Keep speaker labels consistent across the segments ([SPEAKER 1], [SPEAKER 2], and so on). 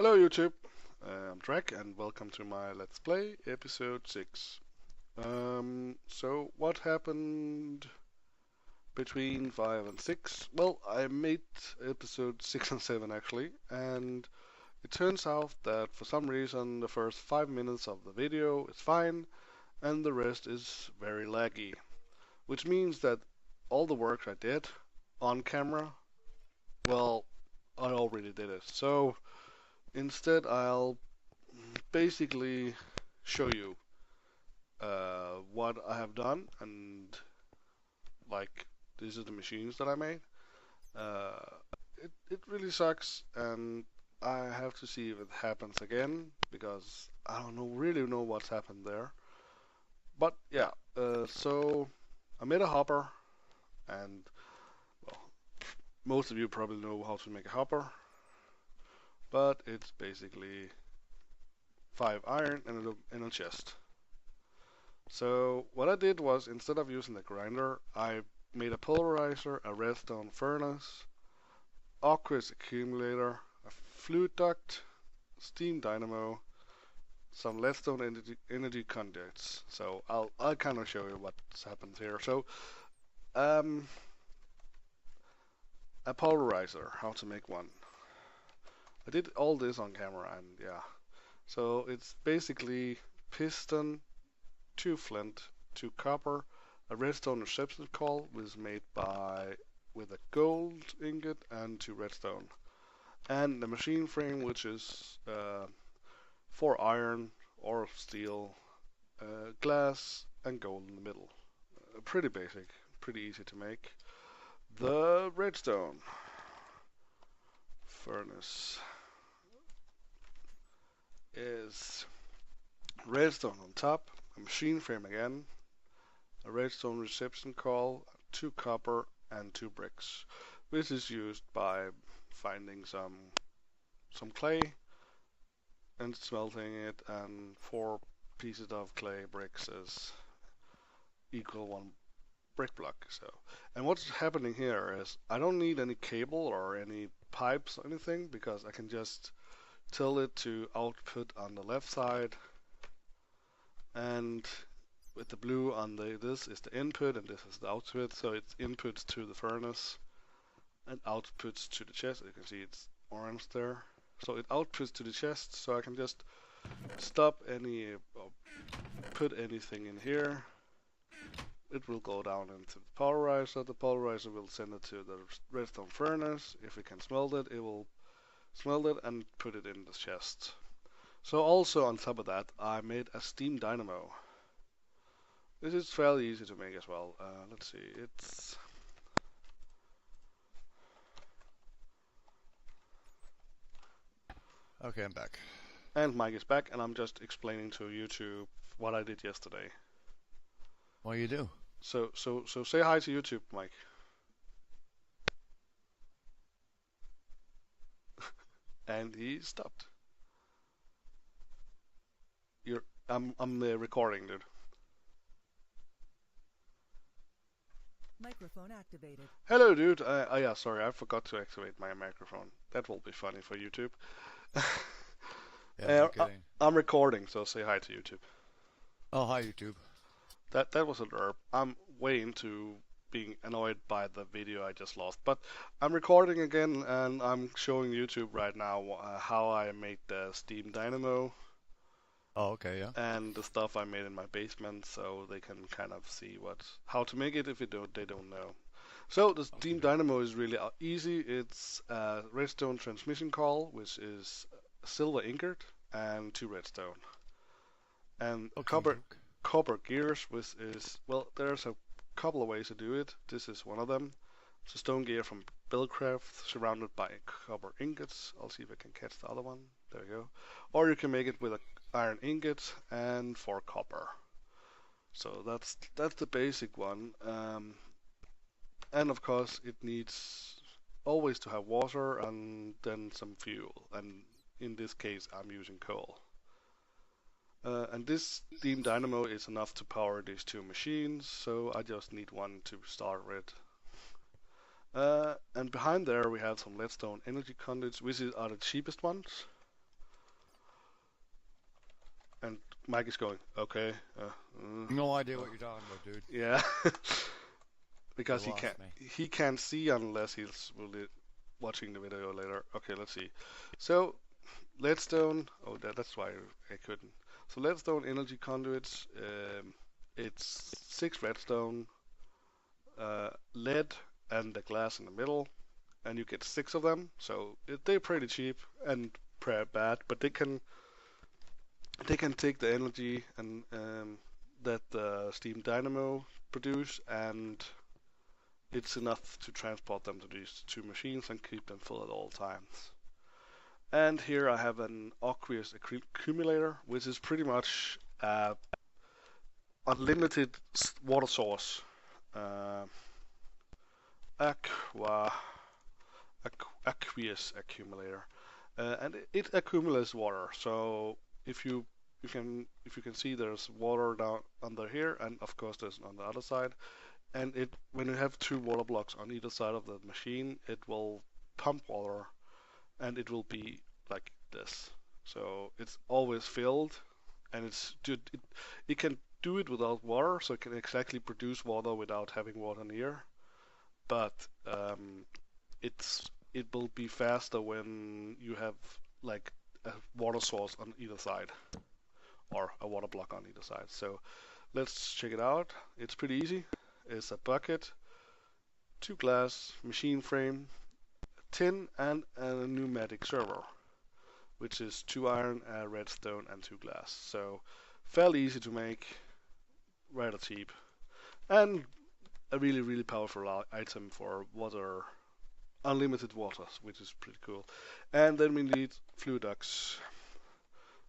[SPEAKER 1] Hello YouTube, I'm Drac and welcome to my Let's Play episode 6. So what happened between 5 and 6? Well, I made episode 6 and 7 actually, and it turns out that for some reason the first 5 minutes of the video is fine and the rest is very laggy, which means that all the work I did on camera, well, I already did it. So instead I'll basically show you what I have done, and like these are the machines that I made. Uh, it really sucks, and I have to see if it happens again because I don't really know what's happened there. But yeah, so I made a hopper, and well, most of you probably know how to make a hopper, but it's basically 5 iron and a chest. So what I did was, instead of using the grinder, I made a polarizer, a redstone furnace, aqueous accumulator, a fluid duct, steam dynamo, some leadstone energy conduits. So I'll kind of show you what happens here. So um, a polarizer, how to make one. I did all this on camera, and yeah. So it's basically piston, 2 flint, 2 copper, a redstone reception coil was made with a gold ingot and 2 redstone, and the machine frame, which is 4 iron or steel, glass, and gold in the middle. Pretty basic, pretty easy to make. The redstone furnace is redstone on top, a machine frame again, a redstone reception coil, 2 copper, and 2 bricks, which is used by finding some clay and smelting it, and 4 pieces of clay bricks is equal 1 brick block. So, and what's happening here is I don't need any cable or any pipes or anything, because I can just tell it to output on the left side, and with the blue on this is the input and this is the output. So it's inputs to the furnace and outputs to the chest. You can see it's orange there. So it outputs to the chest, so I can just stop any or put anything in here. It will go down into the polarizer. The polarizer will send it to the redstone furnace. If it can smelt it, it will smelt it and put it in the chest. So also on top of that, I made a steam dynamo. This is fairly easy to make as well. Let's see, it's
[SPEAKER 2] Okay, I'm back.
[SPEAKER 1] and Mike is back, and I'm just explaining to YouTube what I did yesterday.
[SPEAKER 2] What do you do?
[SPEAKER 1] So say hi to YouTube, Mike. And he stopped. I'm recording, dude.
[SPEAKER 3] Microphone activated.
[SPEAKER 1] Hello, dude. Yeah, sorry, I forgot to activate my microphone. That will be funny for YouTube.
[SPEAKER 2] Yeah, no kidding.
[SPEAKER 1] I'm recording, so say hi to YouTube.
[SPEAKER 2] Oh, hi, YouTube.
[SPEAKER 1] That was a derp. I'm way into being annoyed by the video I just lost, but I'm recording again, and I'm showing YouTube right now how I made the steam dynamo.
[SPEAKER 2] Oh, okay, yeah.
[SPEAKER 1] And the stuff I made in my basement, so they can kind of see how to make it if they don't know. So the steam dynamo is really easy. It's a redstone transmission coil, which is silver ingot and 2 redstone, and copper gears, which is, well, there's a couple of ways to do it. This is one of them. It's a stone gear from Draccraft surrounded by copper ingots. I'll see if I can catch the other one. There we go. Or you can make it with a iron ingot and 4 copper. So that's the basic one. And of course it needs always to have water and then some fuel. And in this case I'm using coal. And this steam dynamo is enough to power these 2 machines, so I just need one to start with. And behind there we have some leadstone energy conduits, which are the cheapest ones. And Mike is going, okay.
[SPEAKER 2] No idea what you're talking about, dude.
[SPEAKER 1] Yeah. Because
[SPEAKER 2] You lost me.
[SPEAKER 1] he can't see unless he's really watching the video later. Okay, let's see. So leadstone. Oh, that's why I couldn't. So leadstone energy conduits. It's 6 redstone, lead, and the glass in the middle, and you get 6 of them. So they're pretty cheap and pretty bad, but they can take the energy and that the steam dynamo produce, and it's enough to transport them to these 2 machines and keep them full at all times. And here I have an aqueous accumulator, which is pretty much unlimited water source. Aqueous accumulator, and it accumulates water. So if you can see, there's water down under here, and of course there's on the other side. And when you have 2 water blocks on either side of the machine, it will pump water, and it will be like this. So it's always filled, and it can do it without water, so it can exactly produce water without having water near. But it will be faster when you have like a water source on either side, or a water block on either side. So let's check it out. It's pretty easy. It's a bucket, 2 glass, machine frame, tin, and a pneumatic server, which is 2 iron, a redstone, and 2 glass. So fairly easy to make, rather cheap, and a really, really powerful item for water, unlimited water, which is pretty cool. And then we need fluid ducts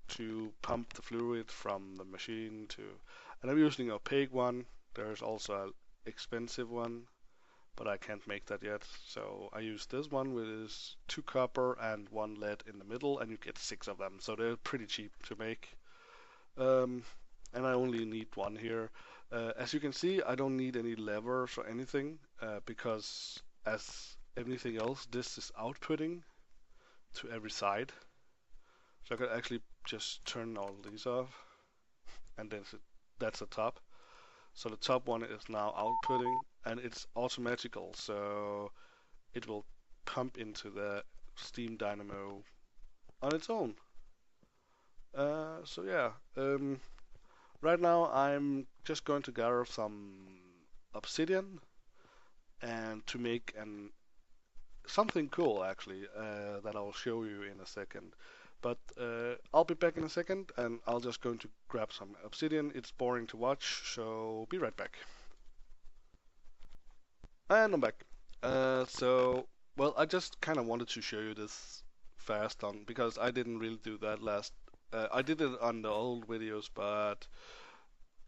[SPEAKER 1] to pump the fluid from the machine to, and I'm using an opaque one. There's also an expensive one, but I can't make that yet. So I use this one, which is 2 copper and 1 lead in the middle, and you get 6 of them. So they're pretty cheap to make. And I only need 1 here. As you can see, I don't need any levers or anything, because as everything else, this is outputting to every side. So I could actually just turn all these off, and then that's the top. So the top one is now outputting, and it's automatical, so it will pump into the steam dynamo on its own. So yeah, right now I'm just going to gather some obsidian and to make something cool actually, that I'll show you in a second. But I'll be back in a second, and I'll just going to grab some obsidian. It's boring to watch, so be right back. And I'm back. Well, I just kind of wanted to show you this fast because I didn't really do that last. I did it on the old videos, but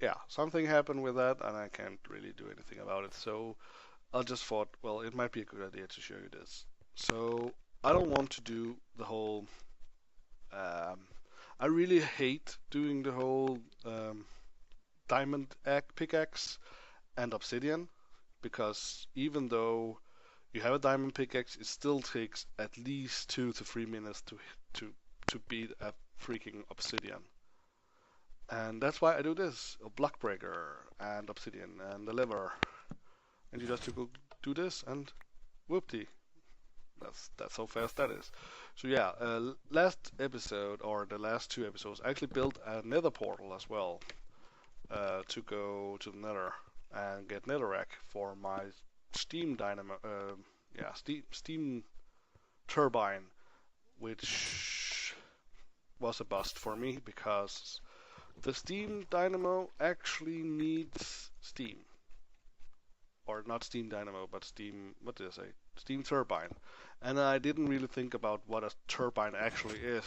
[SPEAKER 1] yeah, something happened with that, and I can't really do anything about it. So I just thought, well, it might be a good idea to show you this. So I don't want to do the whole. I really hate doing the whole diamond pickaxe and obsidian, because even though you have a diamond pickaxe, it still takes at least 2 to 3 minutes to beat a freaking obsidian. And that's why I do this: a block breaker and obsidian and the lever, and you just do this, and whoopty. That's how fast that is. So yeah, last episode, or the last 2 episodes, I actually built a nether portal as well, to go to the nether and get netherrack for my steam dynamo, steam turbine, which was a bust for me because the steam dynamo actually needs steam. Or not steam dynamo, but steam, what did I say? Steam turbine. And I didn't really think about what a turbine actually is.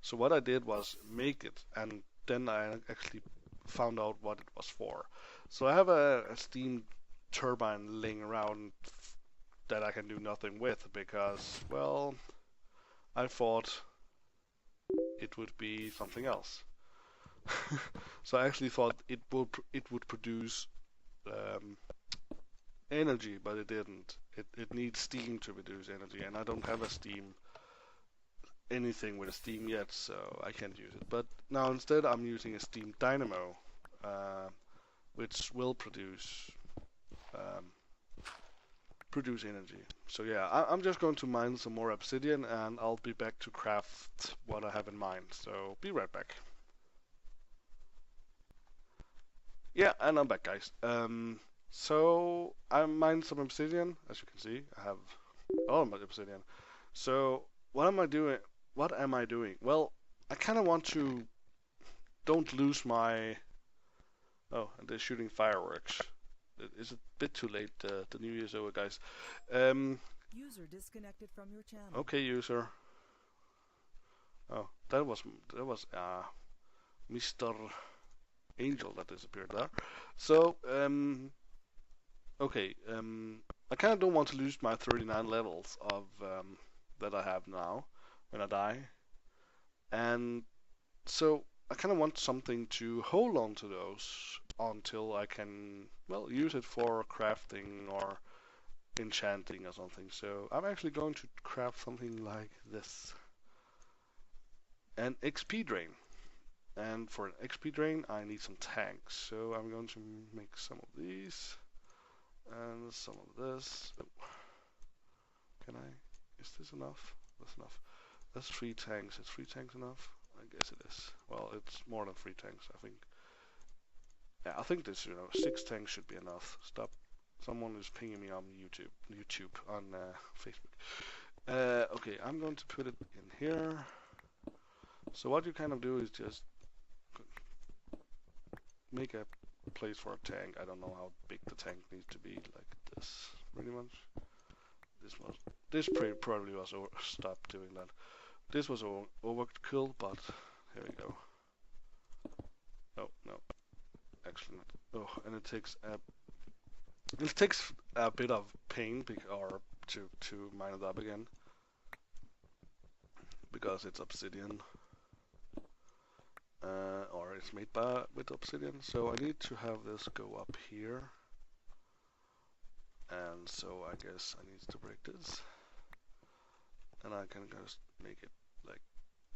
[SPEAKER 1] So what I did was make it, and then I actually found out what it was for. So I have a steam turbine laying around that I can do nothing with because, well, I thought it would be something else. So I actually thought it would produce energy, but it didn't. It needs steam to produce energy, and I don't have a steam anything with a Steam yet, so I can't use it. But now instead I'm using a Steam Dynamo, which will produce energy. So yeah, I'm just going to mine some more obsidian, and I'll be back to craft what I have in mind. So be right back. Yeah, and I'm back, guys. So I mined some obsidian, as you can see. I have all of my obsidian. So what am I doing? Well, I kind of want to don't lose my. Oh, and they're shooting fireworks. Is it a bit too late? The New Year's over, guys.
[SPEAKER 3] User disconnected from your channel.
[SPEAKER 1] Okay, user. Oh, that was Mr. Angel that disappeared there. So, okay, I kind of don't want to lose my 39 levels of that I have now when I die, and so I kind of want something to hold on to those until I can, well, use it for crafting or enchanting or something. So I'm actually going to craft something like this. An XP drain. And for an XP drain I need some tanks. So I'm going to make some of these and some of this. Oh. Can I? Is this enough? That's enough. That's 3 tanks. Is 3 tanks enough? I guess it is. Well, it's more than 3 tanks, I think. Yeah, I think this, 6 tanks should be enough. Stop. Someone is pinging me on YouTube on Facebook. Okay, I'm going to put it in here. So what you kind of do is just make a place for a tank. I don't know how big the tank needs to be, like this, pretty much. This probably was stop doing that. This was overkill, but here we go. Oh no, actually not. Oh, and it takes a bit of pain to mine it up again, because it's obsidian, or it's made with obsidian. So I need to have this go up here, and so I guess I need to break this, and I can just make it like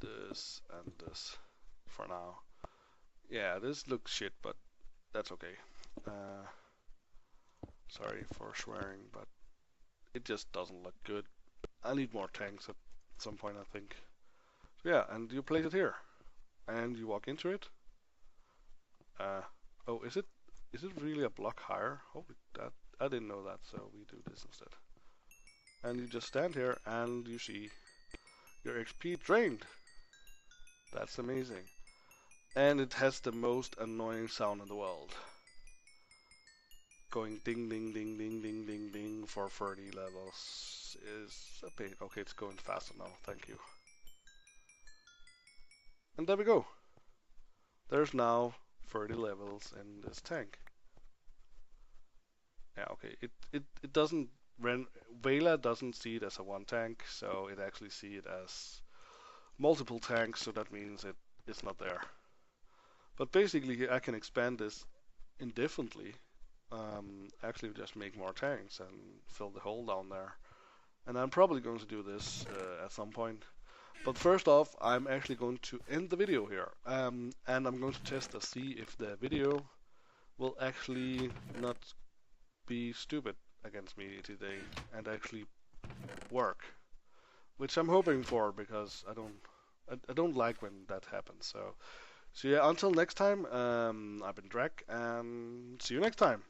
[SPEAKER 1] this and this for now. Yeah, this looks shit, but that's okay. Sorry for swearing, but it just doesn't look good. I need more tanks at some point, I think. So yeah, and you place it here, and you walk into it. Oh, is it really a block higher? Holy, that I didn't know that. So we do this instead. And you just stand here, and you see your XP drained. That's amazing. And it has the most annoying sound in the world. Going ding ding ding ding ding ding ding for 30 levels is a pain. Okay, it's going faster now, thank you. And there we go. There's now 30 levels in this tank. Yeah, okay, it doesn't Vela doesn't see it as a one tank, so it actually see it as multiple tanks, so that means it's not there. But basically I can expand this indefinitely. Actually just make more tanks and fill the hole down there. And I'm probably going to do this at some point. But first off, I'm actually going to end the video here. And I'm going to test to see if the video will actually not be stupid against me today and actually work. Which I'm hoping for, because I don't like when that happens. So yeah, until next time, I've been Drac, and see you next time.